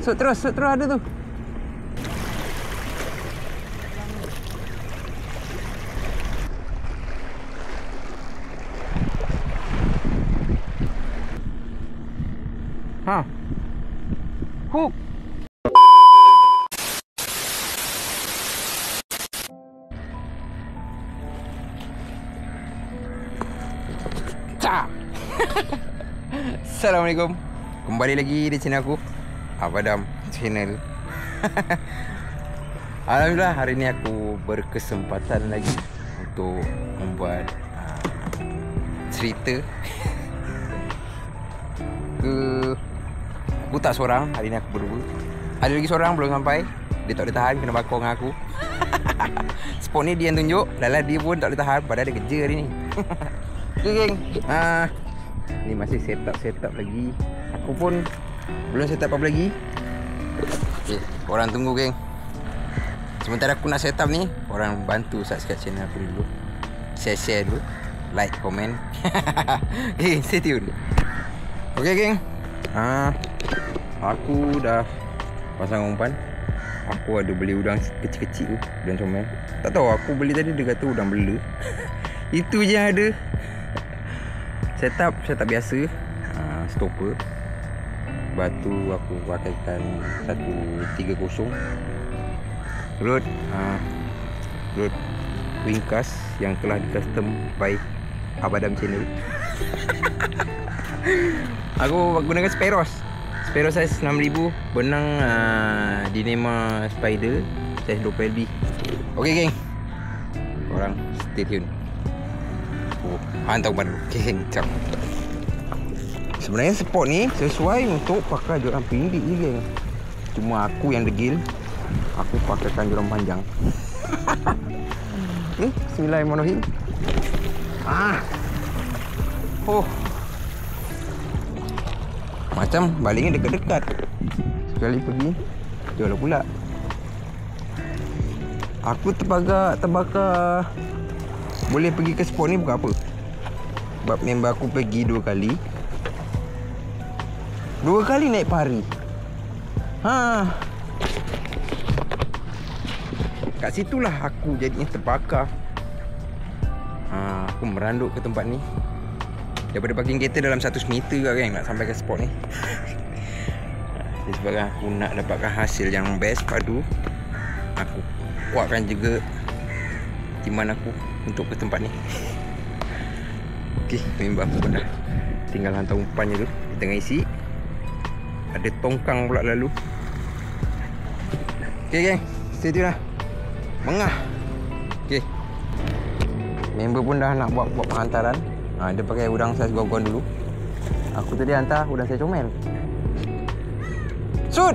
Sut terus ada tu. Ha. Hook. Assalamualaikum. Kembali lagi di channel aku, Abadam Channel. Alhamdulillah hari ni aku berkesempatan lagi untuk membuat cerita. Aku tak seorang, hari ni aku berdua. Ada lagi seorang belum sampai. Dia tak boleh tahan, kena bakar dengan aku. Spot ni dia yang tunjuk, lala dia pun tak boleh tahan, padahal dia kerja hari ni. Okay geng, ni masih setup lagi. Aku pun belum setup apa lagi. Okay, korang tunggu geng. Sementara aku nak setup ni, korang bantu subscribe channel aku dulu, share dulu, like, komen. Okay, stay tune. Okay geng, aku dah pasang umpan. Aku ada beli udang kecil-kecil tu, udang comel. Tak tahu, aku beli tadi dia kata udang bela. Itu je yang ada. Setup biasa, stopper. Batu aku pakaikan 130. Rod wingcast yang telah di custom by Abadam Channel. Aku gunakan Speros size 6000, benang Dynama Spider size 20 lb. Okay geng, korang stay tune. Hantar baru. Okay geng, jap. Sebenarnya spot ni sesuai untuk pakai joran pendek je geng. Cuma aku yang degil, aku pakaikan joran panjang. Bismillahirrahmanirrahim. Macam balingnya dekat-dekat. Sekali pergi jual pula. Aku terbakar boleh pergi ke spot ni bukan apa. Sebab member aku pergi 2 kali. 2 kali naik pari. Kat situlah aku jadinya terbakar. Aku meranduk ke tempat ni. Daripada parking kereta dalam 100 meter kan nak sampai ke spot ni. Sebab aku nak dapatkan hasil yang best padu, aku kuatkan juga timan aku untuk ke tempat ni. Okey, member aku pun dah tinggal hantar umpannya tu, di tengah isi. Ada tongkang pula lalu. Okey geng, stay tune lah. Mengah. Okey, member pun dah nak buat penghantaran. Dia pakai udang saiz gogon dulu. Aku tadi hantar udang saiz comel. Sud!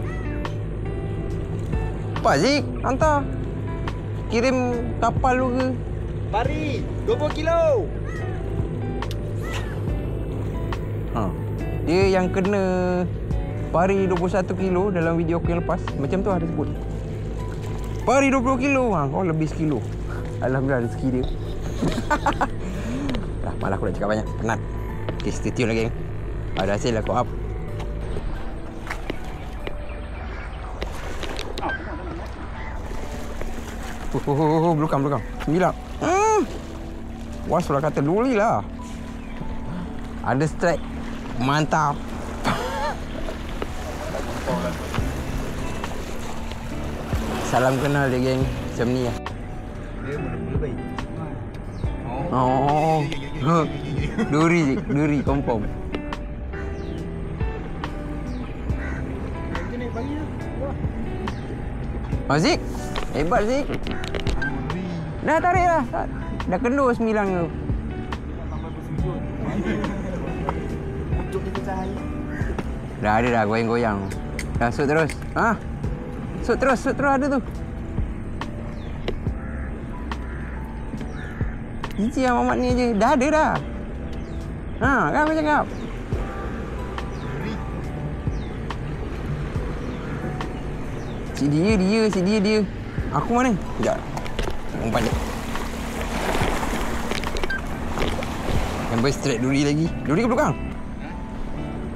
Apa Zik? Hantar. Kirim kapal lu ke? Pari 20 kilo. Dia yang kena pari 21 kilo dalam video aku yang lepas. Macam tu ada sebut. Pari 20 kilo. Kau lebih sekilo. Alhamdulillah rezeki dia. Malah aku nak cakap banyak, penat. Okay, stay tune lagi. Ada hasil aku up. Belukang 9. Was lah kata duli lah. Ada strike. Mantap. Salam kenal dia geng. Macam ni lah. Dia mula-mula baik. Duri confirm. Zik, hebat Zik. Dah tarik dah. Dah kendor 9 tu. Dah ada dah goyang-goyang. Dah sut terus. Sut terus ada tu. Iji lah mamat ni je. Dah ada dah. Kan aku cakap. Si dia. Aku mana? Sekejap. Umpan dia. Yang straight duri lagi. Duri ke belukang?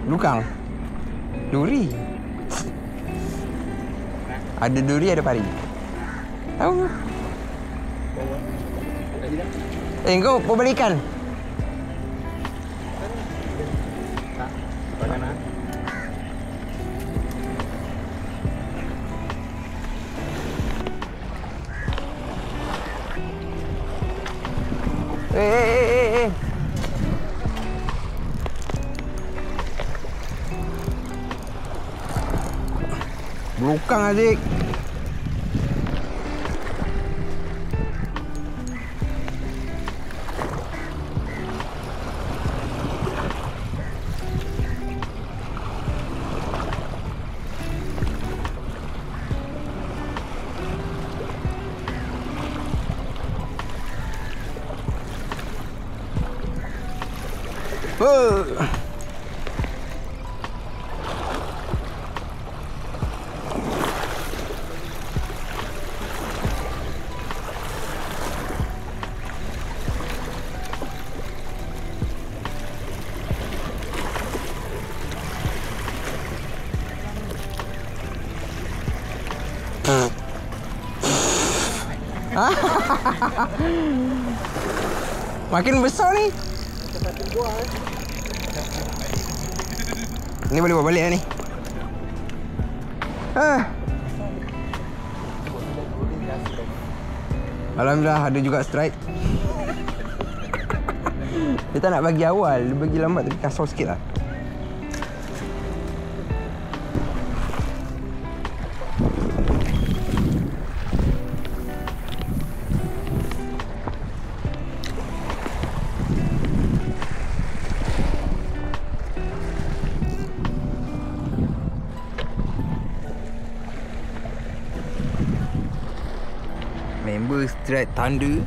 Belukang. Duri. Ada duri, ada pari. Tahu? Kau mau beli ikan? Tak. Bagaimana? Eh. Belukang adik. Makin besar ni. Ni boleh bawa balik lah ni. Alhamdulillah ada juga strike. Dia tak nak bagi awal, dia bagi lambat tapi kasar sikit lah. Member strike thunder.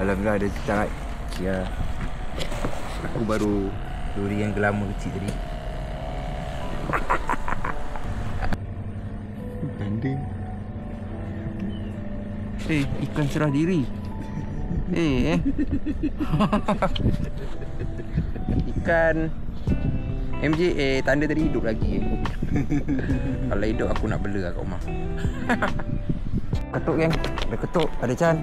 Alhamdulillah ada strike. Ya. Aku baru duri yang gelama kecil tadi. Thunder. Ikan serah diri. Ikan MJ tanda tadi hidup lagi. Kalau hidup aku nak bela kat rumah. Ketuk geng. Ada ketuk, ada Chan.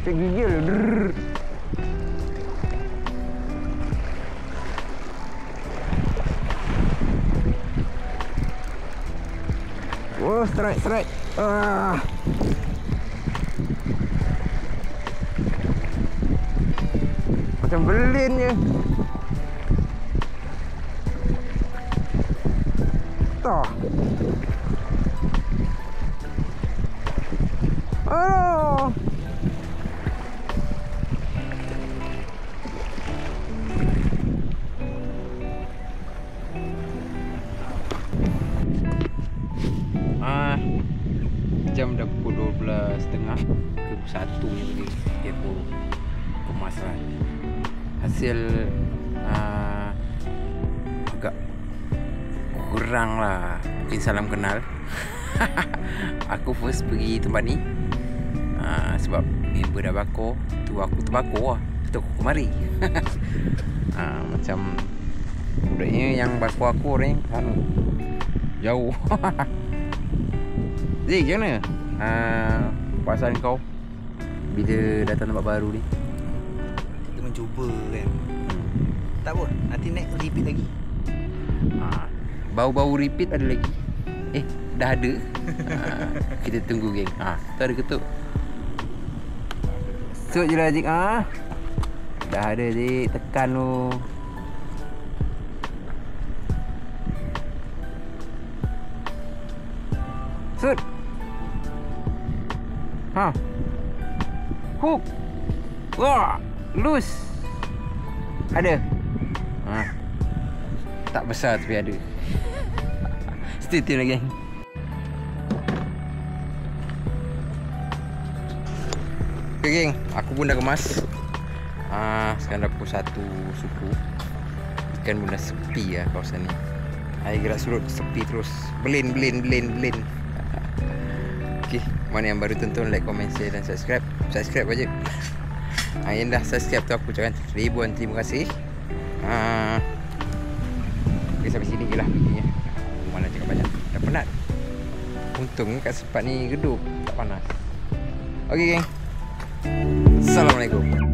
Cek gigil. Oh, strike. Macam belin je. Tah. Oh. Jam dah pukul 12.30 ke 1 ni dia pun kemas lah. Hasil agak kurang lah. Mungkin salam kenal. Aku first pergi tempat ni sebab member dah bakar. Tu aku terbakar lah. Tu aku kemari. Macam budaknya yang bakar aku orang jauh. Zik, macam mana perasaan kau bila datang tempat baru ni? Kita mencuba kan. Tak apa, nanti next repeat lagi. Bau-bau repeat ada lagi. Dah ada. Kita tunggu geng. Tu ada ketuk. Sut je lah Zik. Dah ada Zik, tekan tu. Sut. Hook. Wah, loose. Ada. Tak besar tapi ada. Stay tune lagi. Okay geng, aku pun dah kemas. Sekarang dah pukul 1 suku. Ikan pun dah sepi lah kawasan ni. Air gerak surut, sepi terus. Blend. Okay, mana yang baru tonton, like, komen, share dan subscribe. Subscribe wajib. Yang dah subscribe tu aku ucapkan ribuan terima kasih. Okay, sampai sini je lah videonya. Mana cakap banyak, dah penat. Untung kat tempat ni redup, tak panas. Okay geng, Assalamualaikum.